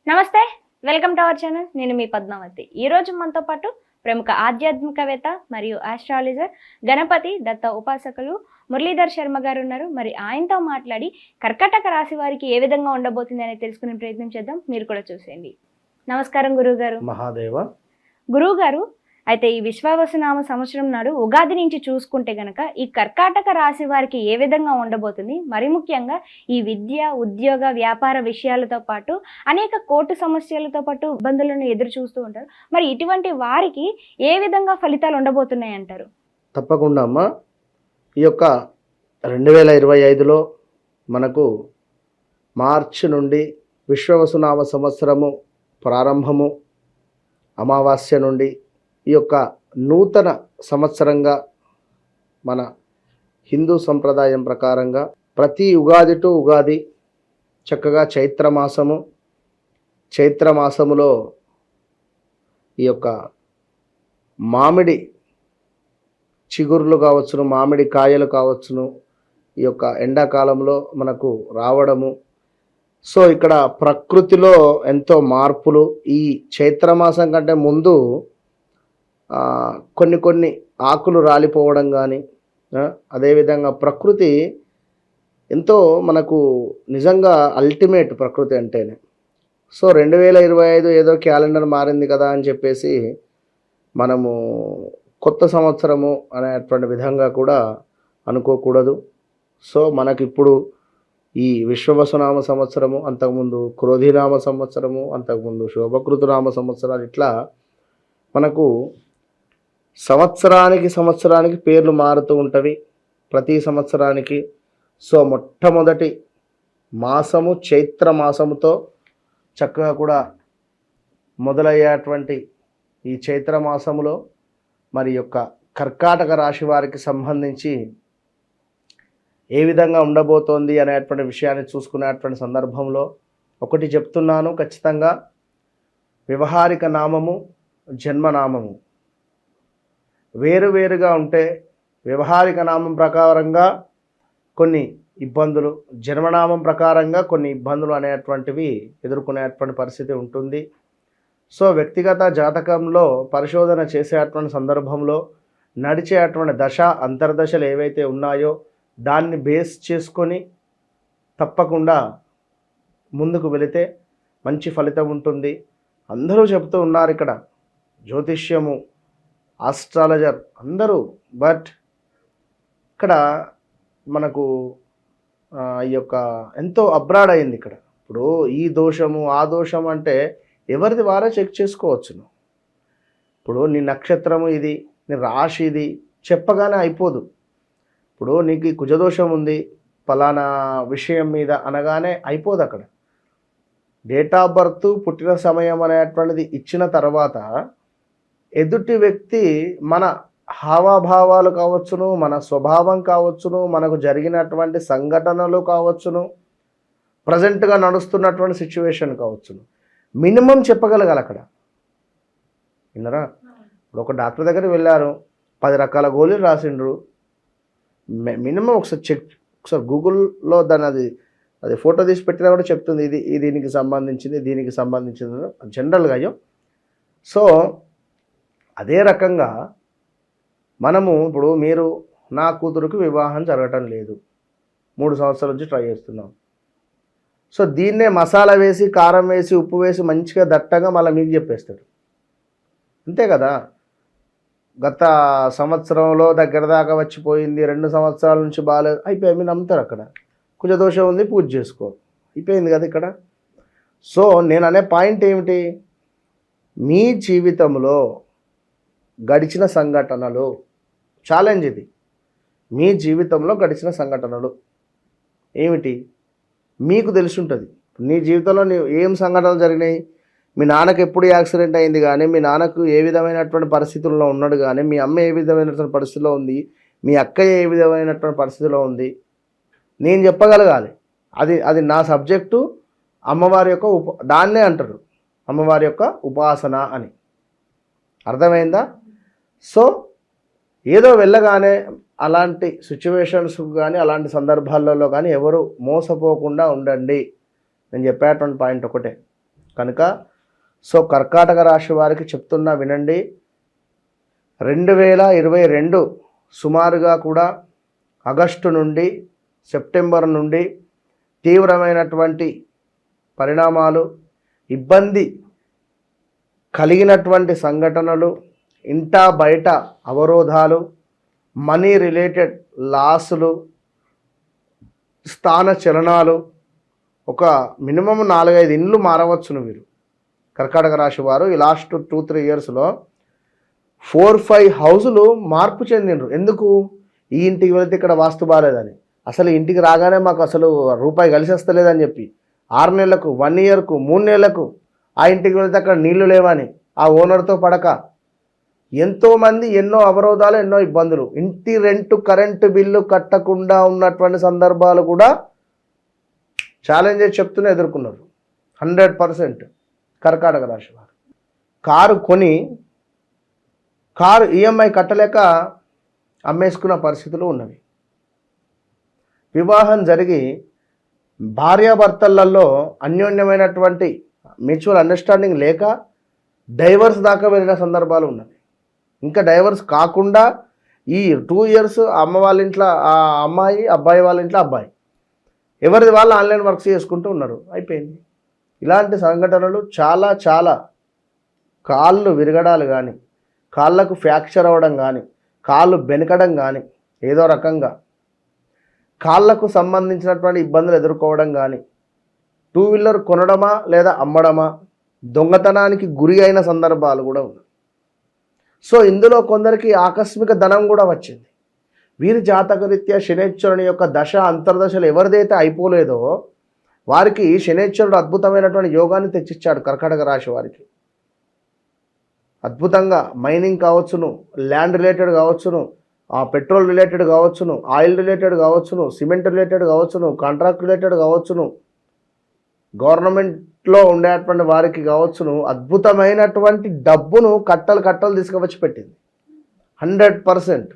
నమస్తే, welcome to our channel. నేను మీ పద్మావతి. ఈరోజు మనతో పాటు ప్రముఖ ఆధ్యాత్మికవేత్త మరియు ఆస్ట్రాలజర్ గణపతి దత్త ఉపాసకులు మురళీధర్ శర్మ గారు ఉన్నారు. మరి ఆయనతో మాట్లాడి కర్కాటక రాశి వారికి ఏ విధంగా ఉండబోతుంది అనేది తెలుసుకునే ప్రయత్నం చేద్దాం. మీరు కూడా చూసేయండి. నమస్కారం గురువు గారు. మహాదేవ. గురువు గారు, అయితే ఈ విశ్వావసునామ సంవత్సరం నాడు ఉగాది నుంచి చూసుకుంటే గనక ఈ కర్కాటక రాశి వారికి ఏ విధంగా ఉండబోతుంది, మరి ముఖ్యంగా ఈ విద్య, ఉద్యోగ, వ్యాపార విషయాలతో పాటు అనేక కోర్టు సమస్యలతో పాటు ఇబ్బందులను ఎదురు చూస్తూ ఉంటారు. మరి ఇటువంటి వారికి ఏ విధంగా ఫలితాలు ఉండబోతున్నాయి అంటారు? తప్పకుండా అమ్మా. ఈ యొక్క 2025లో మనకు మార్చి నుండి విశ్వావసునామ సంవత్సరము ప్రారంభము, అమావాస్య నుండి ఈ యొక్క నూతన సంవత్సరంగా మన హిందూ సంప్రదాయం ప్రకారంగా ప్రతి ఉగాది టు ఉగాది చక్కగా చైత్రమాసములో ఈ యొక్క మామిడి చిగుర్లు కావచ్చును, మామిడి కాయలు కావచ్చును, ఈ యొక్క ఎండాకాలంలో మనకు రావడము. సో ఇక్కడ ప్రకృతిలో ఎంతో మార్పులు. ఈ చైత్రమాసం కంటే ముందు కొన్ని ఆకులు రాలిపోవడం కానీ, అదేవిధంగా ప్రకృతి ఎంతో మనకు నిజంగా అల్టిమేట్ ప్రకృతి అంటేనే. సో 2025 ఏదో క్యాలెండర్ మారింది కదా అని చెప్పేసి మనము కొత్త సంవత్సరము అనేటువంటి విధంగా కూడా అనుకోకూడదు. సో మనకిప్పుడు ఈ విశ్వవసునామ సంవత్సరము, అంతకుముందు క్రోధినామ సంవత్సరము, అంతకుముందు శోభకృతునామ సంవత్సరాలు, ఇట్లా మనకు సంవత్సరానికి పేర్లు మారుతూ ఉంటవి ప్రతి సంవత్సరానికి. సో మొట్టమొదటి మాసము చైత్ర మాసముతో చక్కగా కూడా మొదలయ్యేటువంటి ఈ చైత్ర మాసములో మరి యొక్క కర్కాటక రాశి వారికి సంబంధించి ఏ విధంగా ఉండబోతోంది అనేటువంటి విషయాన్ని చూసుకునేటువంటి సందర్భంలో ఒకటి చెప్తున్నాను ఖచ్చితంగా. వ్యవహారిక నామము, జన్మనామము వేరువేరుగా ఉంటే వ్యవహారిక నామం ప్రకారంగా కొన్ని ఇబ్బందులు, జన్మనామం ప్రకారంగా కొన్ని ఇబ్బందులు అనేటువంటివి ఎదుర్కొనేటువంటి పరిస్థితి ఉంటుంది. సో వ్యక్తిగత జాతకంలో పరిశోధన చేసేటువంటి సందర్భంలో నడిచేటువంటి దశ అంతర్దశలు ఏవైతే ఉన్నాయో దాన్ని బేస్ చేసుకొని తప్పకుండా ముందుకు వెళితే మంచి ఫలితం ఉంటుంది. అందరూ చెప్తూ ఉన్నారు ఇక్కడ, జ్యోతిష్యము, ఆస్ట్రాలజర్ అందరూ. బట్ ఇక్కడ మనకు ఈ యొక్క ఎంతో అబ్రాడ్ అయింది ఇక్కడ. ఇప్పుడు ఈ దోషము ఆ దోషం అంటే ఎవరిది వారే చెక్ చేసుకోవచ్చును. ఇప్పుడు నీ నక్షత్రము ఇది, నీ రాశి ఇది చెప్పగానే అయిపోదు. ఇప్పుడు నీకు ఈ కుజదోషం ఉంది ఫలానా విషయం మీద అనగానే అయిపోదు. అక్కడ డేట్ ఆఫ్ బర్త్, పుట్టిన సమయం అనేటువంటిది ఇచ్చిన తర్వాత ఎదుటి వ్యక్తి మన హావభావాలు కావచ్చును, మన స్వభావం కావచ్చును, మనకు జరిగినటువంటి సంఘటనలు కావచ్చును, ప్రజెంట్గా నడుస్తున్నటువంటి సిచ్యువేషన్ కావచ్చును, మినిమం చెప్పగలగాలి అక్కడ. విన్నరా? ఇప్పుడు ఒక డాక్టర్ దగ్గర వెళ్ళారు, 10 రకాల గోళీలు రాసిండ్రు. మినిమం ఒకసారి గూగుల్లో దాన్ని అది ఫోటో తీసి పెట్టినా కూడా చెప్తుంది, ఇది దీనికి సంబంధించింది, దీనికి సంబంధించింది జనరల్గా. అయ్యో, సో అదే రకంగా మనము ఇప్పుడు మీరు నా కూతురుకి వివాహం జరగటం లేదు, 3 సంవత్సరాల నుంచి ట్రై చేస్తున్నాం. సో దీన్నే మసాలా వేసి, కారం వేసి, ఉప్పు వేసి మంచిగా దట్టంగా మళ్ళీ మీకు చెప్పేస్తాడు. అంతే కదా. గత సంవత్సరంలో దగ్గర దాకా వచ్చిపోయింది, 2 సంవత్సరాల నుంచి బాగాలేదు, అయిపోయి మీరు నమ్ముతారు. అక్కడ కుజదోషం ఉంది, పూజ చేసుకో, అయిపోయింది కదా ఇక్కడ. సో నేను అనే పాయింట్ ఏమిటి, మీ జీవితంలో గడిచిన సంఘటనలు, ఛాలెంజ్ ఇది, మీ జీవితంలో గడిచిన సంఘటనలు ఏమిటి మీకు తెలిసి ఉంటుంది. నీ జీవితంలో ఏం సంఘటనలు జరిగినాయి, మీ నాన్నకు ఎప్పుడు యాక్సిడెంట్ అయింది కానీ, మీ నాన్నకు ఏ విధమైనటువంటి పరిస్థితుల్లో ఉన్నాడు కానీ, మీ అమ్మ ఏ విధమైనటువంటి పరిస్థితిలో ఉంది, మీ అక్క ఏ విధమైనటువంటి పరిస్థితిలో ఉంది, నేను చెప్పగలగాలి. అది నా సబ్జెక్టు. అమ్మవారి యొక్క దాన్నే అంటారు అమ్మవారి యొక్క ఉపాసన అని. అర్థమైందా? సో ఏదో వెళ్ళగానే అలాంటి సిచ్యువేషన్స్ కానీ, అలాంటి సందర్భాలలో కానీ ఎవరు మోసపోకుండా ఉండండి. నేను చెప్పేటువంటి పాయింట్ ఒకటే. కనుక సో కర్కాటక రాశి వారికి చెప్తున్నా వినండి, 2022 సుమారుగా కూడా ఆగస్టు నుండి సెప్టెంబర్ నుండి తీవ్రమైనటువంటి పరిణామాలు, ఇబ్బంది కలిగినటువంటి సంఘటనలు, ఇంటా బయట అవరోధాలు, మనీ రిలేటెడ్ లాసులు, స్థాన చలనాలు, ఒక మినిమం 4-5 ఇండ్లు మారవచ్చును వీరు కర్కాటక రాశి వారు. ఈ లాస్ట్ 2-3 ఇయర్స్లో 4-5 హౌజులు మార్పు చెందిండ్రు. ఎందుకు? ఈ ఇంటికి వెళితే ఇక్కడ వాస్తు బాగాలేదని, అసలు ఇంటికి రాగానే మాకు అసలు రూపాయి కలిసి వస్తలేదని చెప్పి 6 నెలలకు, 1 ఇయర్కు, 3 నెలలకు ఆ ఇంటికి వెళితే అక్కడ నీళ్లు లేవని ఆ ఓనర్తో పడక, ఎంతోమంది ఎన్నో అవరోధాలు, ఎన్నో ఇబ్బందులు, ఇంటి రెంటు కరెంటు బిల్లు కట్టకుండా ఉన్నటువంటి సందర్భాలు కూడా ఛాలెంజెస్ చెప్తూనే ఎదుర్కొన్నారు 100% కర్కాటక రాశి వారు. కారు ఈఎంఐ కట్టలేక అమ్మేసుకున్న పరిస్థితులు ఉన్నవి. వివాహం జరిగి భార్యాభర్తలలో అన్యోన్యమైనటువంటి మ్యూచువల్ అండర్స్టాండింగ్ లేక డైవర్స్ దాకా వెళ్ళిన సందర్భాలు ఉన్నవి. ఇంకా డైవర్స్ కాకుండా ఈ 2 ఇయర్స్ అమ్మ వాళ్ళ ఇంట్లో ఆ అమ్మాయి, అబ్బాయి వాళ్ళ ఇంట్లో అబ్బాయి, ఎవరిది వాళ్ళు ఆన్లైన్ వర్క్స్ చేసుకుంటూ ఉన్నారు, అయిపోయింది. ఇలాంటి సంఘటనలు చాలా చాలా, కాళ్ళు విరగడాలు కానీ, కాళ్ళకు ఫ్రాక్చర్ అవ్వడం కానీ, కాళ్ళు బెనకడం కానీ, ఏదో రకంగా కాళ్ళకు సంబంధించినటువంటి ఇబ్బందులు ఎదుర్కోవడం కానీ, 2 వీలర్ కొనడమా లేదా అమ్మడమా, దొంగతనానికి గురి అయిన సందర్భాలు కూడా ఉన్నాయి. సో ఇందులో కొందరికి ఆకస్మిక ధనం కూడా వచ్చింది. వీరి జాతకరీత్యా శనేశ్వరుని యొక్క దశ అంతర్దశలు ఎవరిదైతే అయిపోలేదో వారికి శనేశ్వరుడు అద్భుతమైనటువంటి యోగాన్ని తెచ్చిచ్చాడు కర్కాటక రాశి వారికి. అద్భుతంగా మైనింగ్ కావచ్చును, ల్యాండ్ రిలేటెడ్ కావచ్చును, పెట్రోల్ రిలేటెడ్ కావచ్చును, ఆయిల్ రిలేటెడ్ కావచ్చును, సిమెంట్ రిలేటెడ్ కావచ్చును, కాంట్రాక్ట్ రిలేటెడ్ కావచ్చును, గవర్నమెంట్లో ఉండేటువంటి వారికి కావచ్చును, అద్భుతమైనటువంటి డబ్బును కట్టలు తీసుకువచ్చి పెట్టింది 100%.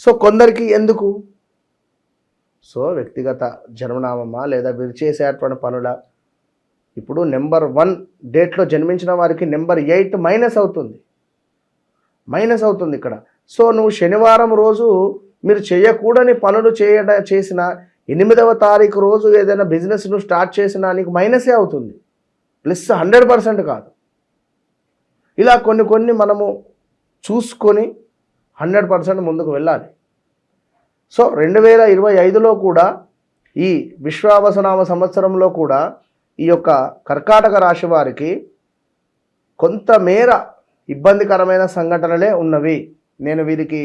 సో కొందరికి ఎందుకు? సో వ్యక్తిగత జన్మనామమా లేదా వీరు చేసేటువంటి పనుల, ఇప్పుడు నెంబర్ 1 డేట్లో జన్మించిన వారికి నెంబర్ 8 మైనస్ అవుతుంది ఇక్కడ. సో నువ్వు శనివారం రోజు మీరు చేయకూడని పనులు చేసిన 8వ తారీఖు రోజు ఏదైనా బిజినెస్ నువ్వు స్టార్ట్ చేసినా నీకు మైనసే అవుతుంది, ప్లస్ 100% కాదు. ఇలా కొన్ని మనము చూసుకొని 100% ముందుకు వెళ్ళాలి. సో 2025లో కూడా ఈ విశ్వావసనామ సంవత్సరంలో కూడా ఈ యొక్క కర్కాటక రాశి వారికి కొంతమేర ఇబ్బందికరమైన సంఘటనలే ఉన్నవి. నేను వీరికి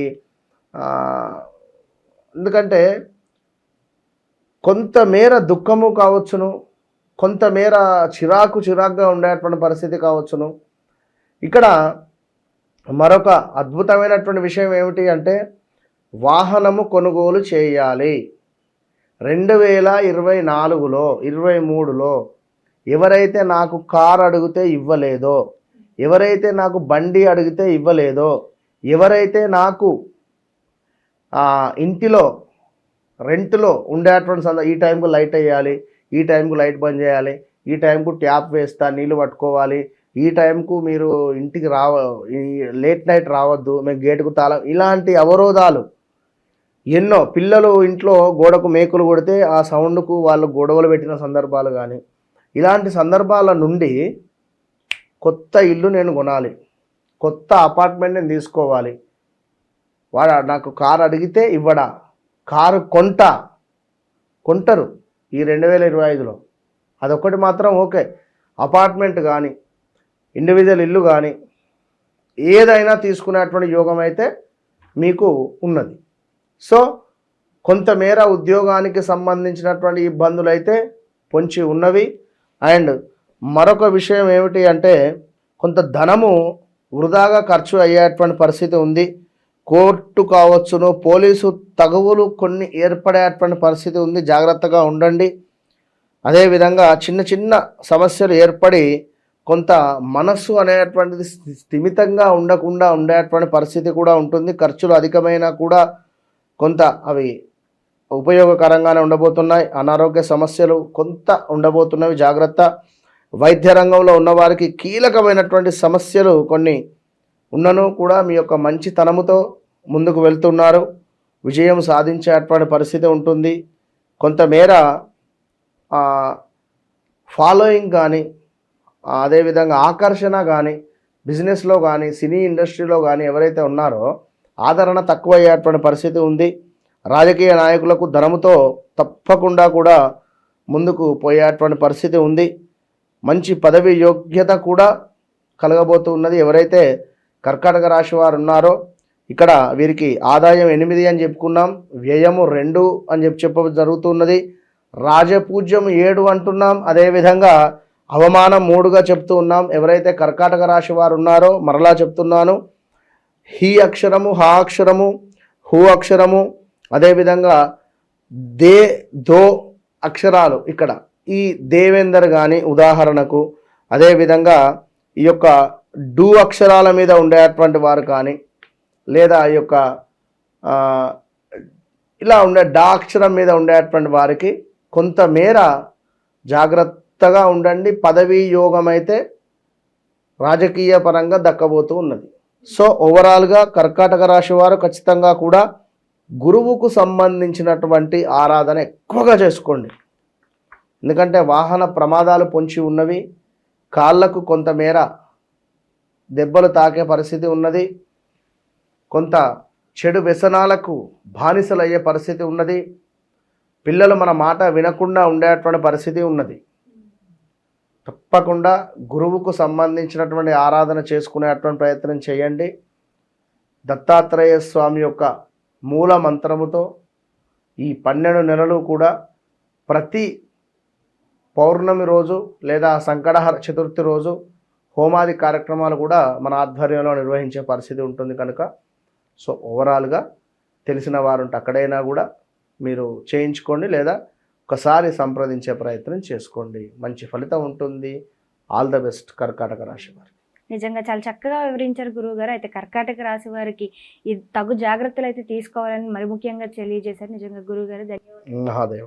ఎందుకంటే కొంతమేర దుఃఖము కావచ్చును, కొంతమేర చిరాకుగా ఉండేటువంటి పరిస్థితి కావచ్చును. ఇక్కడ మరొక అద్భుతమైనటువంటి విషయం ఏమిటి అంటే వాహనము కొనుగోలు చేయాలి. 2024లో 23లో ఎవరైతే నాకు కారు అడిగితే ఇవ్వలేదో, ఎవరైతే నాకు బండి అడిగితే ఇవ్వలేదో, ఎవరైతే నాకు ఇంటిలో రెంట్లో ఉండేటువంటి ఈ టైంకు లైట్ వేయాలి, ఈ టైంకు లైట్ బంద్ చేయాలి, ఈ టైంకు ట్యాప్ వేస్తా నీళ్ళు పట్టుకోవాలి, ఈ టైంకు మీరు ఇంటికి లేట్ నైట్ రావద్దు, మేము గేటుకు తాళం, ఇలాంటి అవరోధాలు ఎన్నో. పిల్లలు ఇంట్లో గోడకు మేకులు కొడితే ఆ సౌండ్కు వాళ్ళు గొడవలు పెట్టిన సందర్భాలు కానీ, ఇలాంటి సందర్భాల నుండి కొత్త ఇల్లు నేను కొనాలి, కొత్త అపార్ట్మెంట్ నేను తీసుకోవాలి, వాడు నాకు కారు అడిగితే ఇవ్వడా, కారు కొంటారు ఈ 2025లో. అదొక్కటి మాత్రం ఓకే. అపార్ట్మెంట్ కానీ ఇండివిజువల్ ఇల్లు కానీ ఏదైనా తీసుకునేటువంటి యోగం అయితే మీకు ఉన్నది. సో కొంతమేర ఉద్యోగానికి సంబంధించినటువంటి ఇబ్బందులు అయితే పొంచి ఉన్నవి. అండ్ మరొక విషయం ఏమిటి అంటే కొంత ధనము వృధాగా ఖర్చు అయ్యేటువంటి పరిస్థితి ఉంది. కోర్టు కావచ్చును, పోలీసు తగువులు కొన్ని ఏర్పడేటువంటి పరిస్థితి ఉంది, జాగ్రత్తగా ఉండండి. అదేవిధంగా చిన్న సమస్యలు ఏర్పడి కొంత మనస్సు అనేటువంటిది స్థిమితంగా ఉండకుండా ఉండేటువంటి పరిస్థితి కూడా ఉంటుంది. ఖర్చులు అధికమైనా కూడా కొంత అవి ఉపయోగకరంగానే ఉండబోతున్నాయి. అనారోగ్య సమస్యలు కొంత ఉండబోతున్నవి, జాగ్రత్త. వైద్య రంగంలో ఉన్నవారికి కీలకమైనటువంటి సమస్యలు కొన్ని ఉన్నను కూడా మీ యొక్క మంచితనముతో ముందుకు వెళ్తున్నారు, విజయం సాధించేటువంటి పరిస్థితి ఉంటుంది. కొంతమేర ఫాలోయింగ్ కానీ అదేవిధంగా ఆకర్షణ కానీ బిజినెస్లో కానీ సినీ ఇండస్ట్రీలో కానీ ఎవరైతే ఉన్నారో ఆదరణ తక్కువ అయ్యేటువంటి పరిస్థితి ఉంది. రాజకీయ నాయకులకు ధనముతో తప్పకుండా కూడా ముందుకు పోయేటువంటి పరిస్థితి ఉంది. మంచి పదవి యోగ్యత కూడా కలగబోతూ ఉన్నది. ఎవరైతే కర్కాటక రాశి వారు ఉన్నారో ఇక్కడ వీరికి ఆదాయం 8 అని చెప్పుకున్నాం, వ్యయము 2 అని చెప్ప జరుగుతున్నది. రాజపూజ్యం 7 అంటున్నాం, అదేవిధంగా అవమానం 3గా చెప్తూ ఉన్నాం. ఎవరైతే కర్కాటక రాశి వారు ఉన్నారో మరలా చెప్తున్నాను, హీ అక్షరము, హా అక్షరము, హూ అక్షరము, అదేవిధంగా దో అక్షరాలు ఇక్కడ ఈ దేవేందర్ కానీ ఉదాహరణకు, అదేవిధంగా ఈ యొక్క డు అక్షరాల మీద ఉండేటువంటి వారు కానీ లేదా ఈ యొక్క ఇలా ఉండే డా అక్షరం మీద ఉండేటువంటి వారికి కొంతమేర జాగ్రత్తగా ఉండండి. పదవీ యోగం అయితే రాజకీయ పరంగా దక్కబోతూ ఉన్నది. సో ఓవరాల్గా కర్కాటక రాశి వారు ఖచ్చితంగా కూడా గురువుకు సంబంధించినటువంటి ఆరాధన ఎక్కువగా చేసుకోండి. ఎందుకంటే వాహన ప్రమాదాలు పొంచి ఉన్నవి, కాళ్ళకు కొంతమేర దెబ్బలు తాకే పరిస్థితి ఉన్నది, కొంత చెడు వ్యసనాలకు బానిసలయ్యే పరిస్థితి ఉన్నది, పిల్లలు మన మాట వినకుండా ఉండేటువంటి పరిస్థితి ఉన్నది. తప్పకుండా గురువుకు సంబంధించినటువంటి ఆరాధన చేసుకునేటువంటి ప్రయత్నం చేయండి. దత్తాత్రేయ స్వామి యొక్క మూల మంత్రముతో ఈ 12 నెలలు కూడా ప్రతి పౌర్ణమి రోజు లేదా సంకటహర చతుర్థి రోజు హోమాది కార్యక్రమాలు కూడా మన ఆధ్వర్యంలో నిర్వహించే పరిస్థితి ఉంటుంది కనుక సో ఓవరాల్గా తెలిసిన వారు ఉంటే అక్కడైనా కూడా మీరు చేయించుకోండి లేదా ఒకసారి సంప్రదించే ప్రయత్నం చేసుకోండి. మంచి ఫలితం ఉంటుంది. ఆల్ ద బెస్ట్ కర్కాటక రాశి వారు. నిజంగా చాలా చక్కగా వివరించారు గురువు గారు. అయితే కర్కాటక రాశి వారికి ఈ తగు జాగ్రత్తలు అయితే తీసుకోవాలని మరి ముఖ్యంగా తెలియజేశారు. నిజంగా గురువు గారు ధన్యవాదాలు. మహాదేవ.